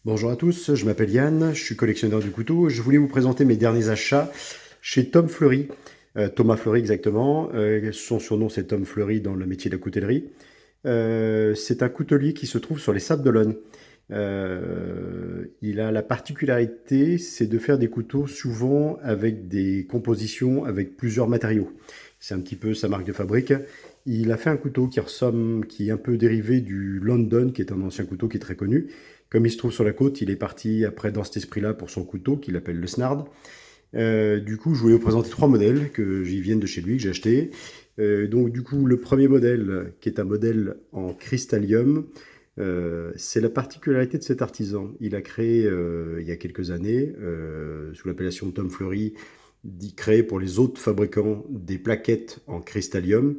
Bonjour à tous, je m'appelle Yann, je suis collectionneur du couteau. Je voulais vous présenter mes derniers achats chez Tom Fleury. Thomas Fleury exactement. Son surnom c'est Tom Fleury dans le métier de la coutellerie. C'est un coutelier qui se trouve sur les Sables d'Olonne. Il a la particularité, c'est de faire des couteaux souvent avec des compositions avec plusieurs matériaux. C'est un petit peu sa marque de fabrique. Il a fait un couteau qui ressemble, qui est un peu dérivé du London, qui est un ancien couteau qui est très connu. Comme il se trouve sur la côte, il est parti après dans cet esprit-là pour son couteau qu'il appelle le Snard. Du coup, je voulais vous présenter trois modèles que j'y viennent de chez lui, que j'ai acheté. Donc, du coup, le premier modèle, qui est un modèle en cristallium, c'est la particularité de cet artisan. Il a créé, il y a quelques années, sous l'appellation de Tom Fleury, créé pour les autres fabricants des plaquettes en cristallium.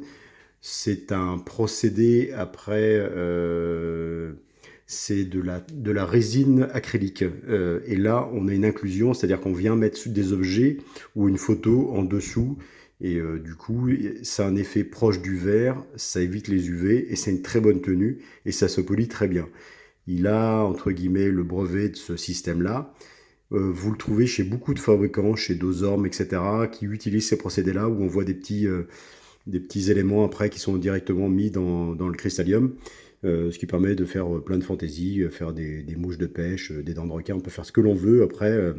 C'est un procédé après, c'est de la résine acrylique. Et là, on a une inclusion, c'est-à-dire qu'on vient mettre des objets ou une photo en dessous. Et du coup, ça a un effet proche du verre, ça évite les UV et c'est une très bonne tenue et ça se polit très bien. Il a, entre guillemets, le brevet de ce système-là. Vous le trouvez chez beaucoup de fabricants, chez Dozorm, etc., qui utilisent ces procédés-là où on voit des petits éléments après qui sont directement mis dans le cristallium, ce qui permet de faire plein de fantaisie, faire des mouches de pêche, des dents de requin, on peut faire ce que l'on veut après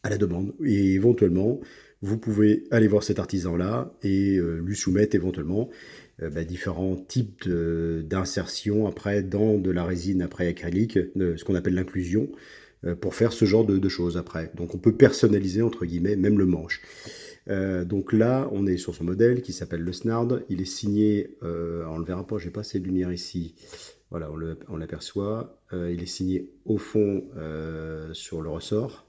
à la demande. Et éventuellement, vous pouvez aller voir cet artisan-là et lui soumettre éventuellement différents types d'insertion après dans de la résine après acrylique, ce qu'on appelle l'inclusion, pour faire ce genre de choses après. Donc on peut personnaliser entre guillemets même le manche. Donc là, on est sur son modèle qui s'appelle le Snard. Il est signé, on ne le verra pas, j'ai pas assez de lumière ici. Voilà, on l'aperçoit. Il est signé au fond sur le ressort.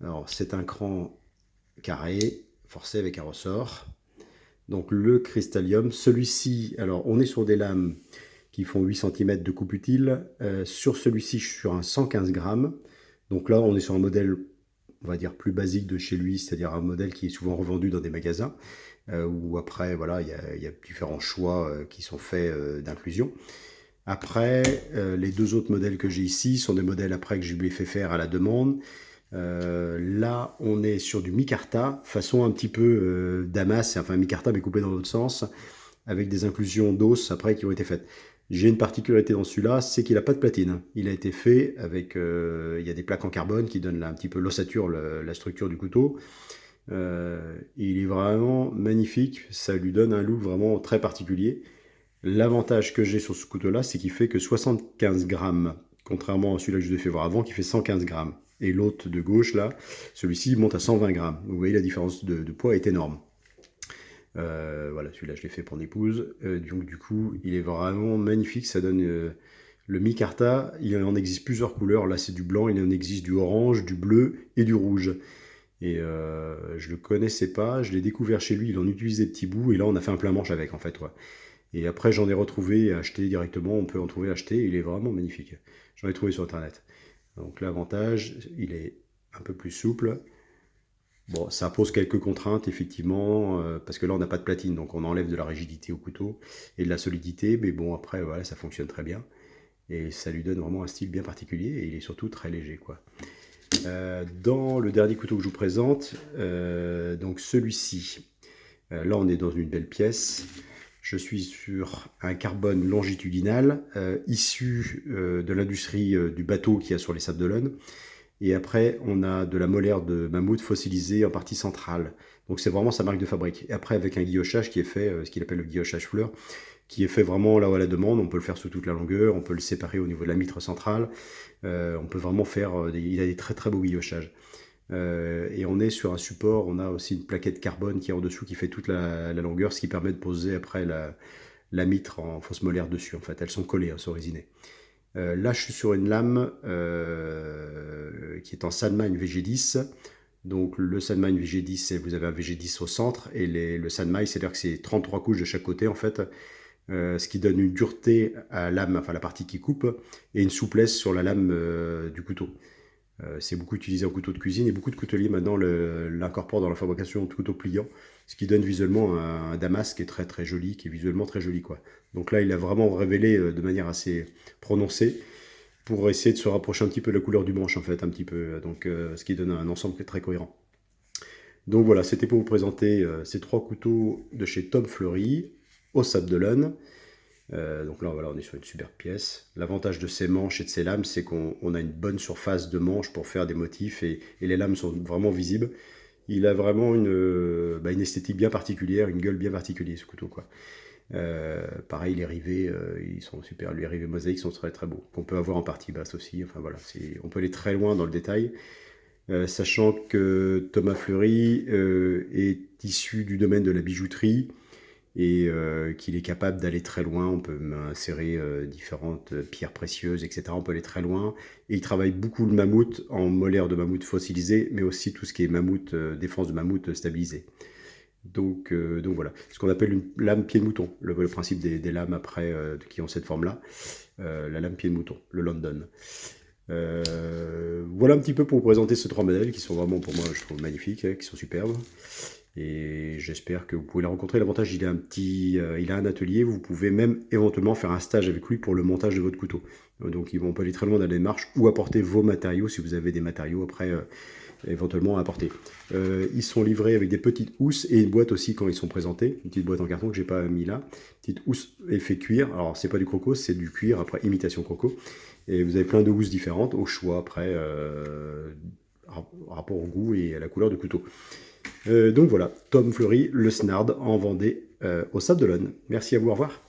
Alors, c'est un cran carré, forcé avec un ressort. Donc le cristallium, celui-ci, alors on est sur des lames qui font 8 cm de coupe utile. Sur celui-ci, je suis sur un 115 grammes. Donc là, on est sur un modèle, on va dire, plus basique de chez lui, c'est-à-dire un modèle qui est souvent revendu dans des magasins, où après, voilà, il y a différents choix qui sont faits d'inclusion. Après, les deux autres modèles que j'ai ici sont des modèles après que je lui ai fait faire à la demande. Là, on est sur du micarta, façon un petit peu damas, enfin micarta mais coupé dans l'autre sens, avec des inclusions d'os après qui ont été faites. J'ai une particularité dans celui-là, c'est qu'il n'a pas de platine. Il a été fait avec, il y a des plaques en carbone qui donnent là, un petit peu l'ossature, la structure du couteau. Il est vraiment magnifique, ça lui donne un look vraiment très particulier. L'avantage que j'ai sur ce couteau-là, c'est qu'il fait que 75 grammes, contrairement à celui-là que je vous ai fait voir avant, qui fait 115 grammes. Et l'autre de gauche, là, celui-ci monte à 120 grammes. Vous voyez, la différence de poids est énorme. Voilà, celui-là, je l'ai fait pour mon épouse. Donc, du coup, il est vraiment magnifique. Ça donne le micarta. Il en existe plusieurs couleurs. Là, c'est du blanc. Il en existe du orange, du bleu et du rouge. Et je le connaissais pas. Je l'ai découvert chez lui. Il en utilise des petits bouts. Et là, on a fait un plein manche avec, en fait. Ouais. Et après, j'en ai retrouvé acheté directement. On peut en trouver acheté. Il est vraiment magnifique. J'en ai trouvé sur Internet. Donc, l'avantage, il est un peu plus souple. Bon, ça pose quelques contraintes, effectivement, parce que là, on n'a pas de platine, donc on enlève de la rigidité au couteau et de la solidité, mais bon, après, voilà, ça fonctionne très bien. Et ça lui donne vraiment un style bien particulier, et il est surtout très léger, quoi. Dans le dernier couteau que je vous présente, donc celui-ci, là, on est dans une belle pièce. Je suis sur un carbone longitudinal, issu de l'industrie du bateau qu'il y a sur les Sables d'Olonne. Et après, on a de la molaire de mammouth fossilisée en partie centrale. Donc c'est vraiment sa marque de fabrique. Et après, avec un guillochage qui est fait, ce qu'il appelle le guillochage fleur, qui est fait vraiment là où à la demande. On peut le faire sous toute la longueur, on peut le séparer au niveau de la mitre centrale. On peut vraiment faire, il a des très très beaux guillochages. Et on est sur un support, on a aussi une plaquette carbone qui est en dessous qui fait toute la longueur, ce qui permet de poser après la mitre en fausse molaire dessus. En fait, elles sont collées, elles sont résinées. Là, je suis sur une lame qui est en Sanmine VG10. Donc, le Sanmine VG10, vous avez un VG10 au centre. Et le Sanmine, c'est-à-dire que c'est 33 couches de chaque côté, en fait. Ce qui donne une dureté à la lame, enfin la partie qui coupe, et une souplesse sur la lame du couteau. C'est beaucoup utilisé en couteau de cuisine et beaucoup de couteliers maintenant l'incorporent dans la fabrication de couteaux pliants, ce qui donne visuellement un damas qui est très très joli, qui est visuellement très joli quoi. Donc là, il a vraiment révélé de manière assez prononcée. pour essayer de se rapprocher un petit peu de la couleur du manche en fait, un petit peu, donc ce qui donne un ensemble très cohérent. Donc voilà, c'était pour vous présenter ces 3 couteaux de chez Tom Fleury au sable de l'âne. Donc là, voilà, on est sur une superbe pièce. L'avantage de ces manches et de ces lames, c'est qu'on a une bonne surface de manche pour faire des motifs et les lames sont vraiment visibles. Il a vraiment une esthétique bien particulière, une gueule bien particulière ce couteau, quoi. Pareil, les rivets, ils sont super. Les rivets mosaïques sont très très beaux. Qu'on peut avoir en partie basse aussi. Enfin voilà, on peut aller très loin dans le détail. Sachant que Thomas Fleury est issu du domaine de la bijouterie et qu'il est capable d'aller très loin. On peut insérer différentes pierres précieuses, etc. On peut aller très loin. Et il travaille beaucoup le mammouth en molaire de mammouth fossilisé, mais aussi tout ce qui est mammouth, défense de mammouth stabilisé. Donc voilà, ce qu'on appelle une lame pied de mouton, le principe des lames après qui ont cette forme-là, la lame pied de mouton, le London. Voilà un petit peu pour vous présenter ces 3 modèles qui sont vraiment pour moi je trouve magnifiques, qui sont superbes. Et j'espère que vous pouvez les rencontrer. L'avantage, il a un atelier, vous pouvez même éventuellement faire un stage avec lui pour le montage de votre couteau. Donc on peut aller très loin dans la démarche ou apporter vos matériaux si vous avez des matériaux après éventuellement à apporter. Ils sont livrés avec des petites housses et une boîte aussi quand ils sont présentés. Une petite boîte en carton que j'ai pas mis là. Petite housse effet cuir. Alors c'est pas du croco, c'est du cuir, après imitation croco. Et vous avez plein de housses différentes au choix après rapport au goût et à la couleur du couteau. Donc voilà, Tom Fleury, le Snard en Vendée au Sable de l'Olonne. Merci à vous, au revoir.